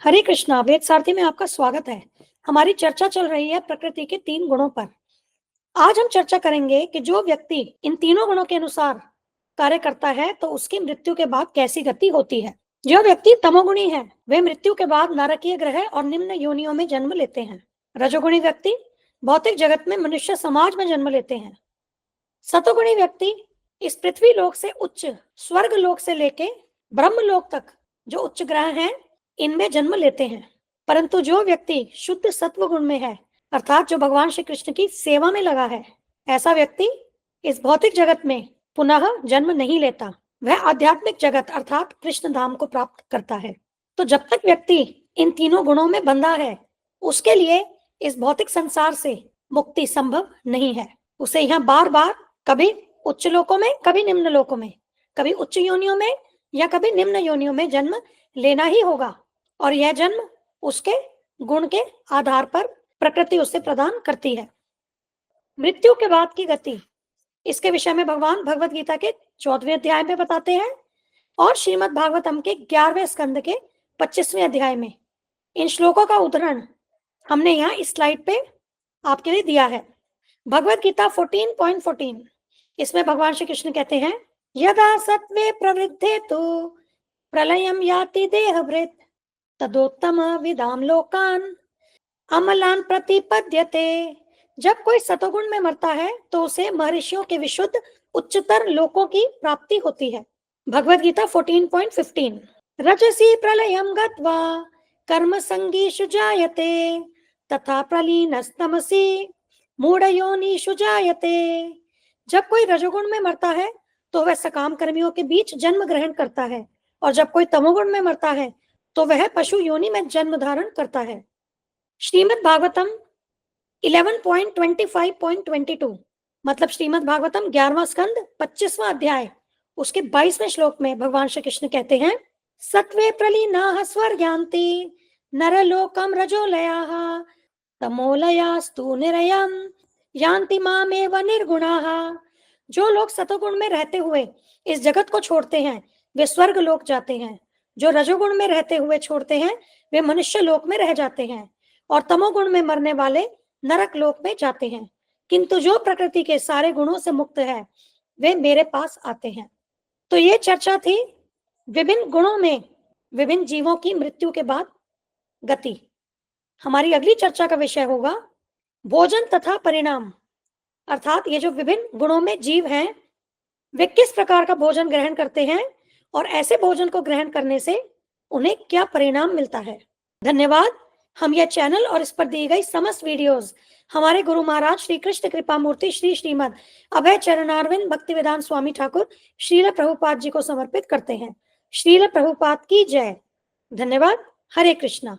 हरे कृष्णा। वेद सारथी में आपका स्वागत है। हमारी चर्चा चल रही है प्रकृति के 3 गुणों पर। आज हम चर्चा करेंगे कि जो व्यक्ति इन तीनों गुणों के अनुसार कार्य करता है तो उसकी मृत्यु के बाद कैसी गति होती है। जो व्यक्ति तमोगुणी है वे मृत्यु के बाद नारकीय ग्रह और निम्न योनियों में जन्म लेते हैं। रजोगुणी व्यक्ति भौतिक जगत में मनुष्य समाज में जन्म लेते हैं। सतोगुणी व्यक्ति इस पृथ्वी लोक से उच्च स्वर्ग लोक से लेके ब्रह्म लोक तक जो उच्च ग्रह हैं इनमें जन्म लेते हैं। परंतु जो व्यक्ति शुद्ध सत्व गुण में है अर्थात जो भगवान श्री कृष्ण की सेवा में लगा है, ऐसा व्यक्ति इस भौतिक जगत में पुनः जन्म नहीं लेता। वह आध्यात्मिक जगत अर्थात कृष्ण धाम को प्राप्त करता है। तो जब तक व्यक्ति इन तीनों गुणों में बंधा है उसके लिए इस भौतिक संसार से मुक्ति संभव नहीं है। उसे यहाँ बार बार कभी उच्च लोकों में, कभी निम्न लोकों में, कभी उच्च योनियों में या कभी निम्न योनियों में जन्म लेना ही होगा। और यह जन्म उसके गुण के आधार पर प्रकृति उसे प्रदान करती है। मृत्यु के बाद की गति, इसके विषय में भगवान भगवत गीता के 14वें अध्याय में बताते हैं और श्रीमद् भागवतम के 11वें स्कंद के 25वें अध्याय में। इन श्लोकों का उदाहरण हमने यहाँ इस स्लाइड पे आपके लिए दिया है। भगवत गीता 14.14, इसमें भगवान श्री कृष्ण कहते हैं, यदा सत्वे प्रवृद्धे तो प्रलयम याति देहभृत तदोत्तम विदाम लोकान अमलान प्रतिपद्यते। जब कोई सतोगुण में मरता है तो उसे महर्षियों के विशुद्ध उच्चतर लोकों की प्राप्ति होती है। भगवत गीता 14.15, रजसी प्रलयम गत्वा कर्म संगीषु जायते तथा प्रलीनस्तमसी मूढ़योनिषु जायते। जब कोई रजोगुण में मरता है तो वह सकाम कर्मियों के बीच जन्म ग्रहण करता है और जब कोई तमोगुण में मरता है तो वह पशु योनि में जन्म धारण करता है। श्रीमद् भागवतम 11.25.22 मतलब श्रीमद् भागवतम 11वां स्कंद 25वां अध्याय उसके 22वें श्लोक में भगवान श्री कृष्ण कहते हैं, सत्वे प्रलीनाः स्वर्ग्यान्ति नरलोकम रजोलयाः तमोलयास्तु निरयम् यान्ति मामेव निर्गुणाः। जो लोग सतोगुण में रहते हुए इस जगत को छोड़ते हैं वे स्वर्ग लोक जाते हैं। जो रजोगुण में रहते हुए छोड़ते हैं वे मनुष्य लोक में रह जाते हैं और तमोगुण में मरने वाले नरक लोक में जाते हैं। किंतु जो प्रकृति के सारे गुणों से मुक्त है वे मेरे पास आते हैं। तो ये चर्चा थी विभिन्न गुणों में विभिन्न जीवों की मृत्यु के बाद गति। हमारी अगली चर्चा का विषय होगा भोजन तथा परिणाम, अर्थात ये जो विभिन्न गुणों में जीव हैं वे किस प्रकार का भोजन ग्रहण करते हैं और ऐसे भोजन को ग्रहण करने से उन्हें क्या परिणाम मिलता है। धन्यवाद। हम यह चैनल और इस पर दी गई समस्त वीडियोस हमारे गुरु महाराज श्री कृष्ण कृपा मूर्ति श्री श्रीमद अभय चरणारविंद भक्तिवेदांत स्वामी ठाकुर श्रील प्रभुपाद जी को समर्पित करते हैं। श्रील प्रभुपाद की जय। धन्यवाद। हरे कृष्णा।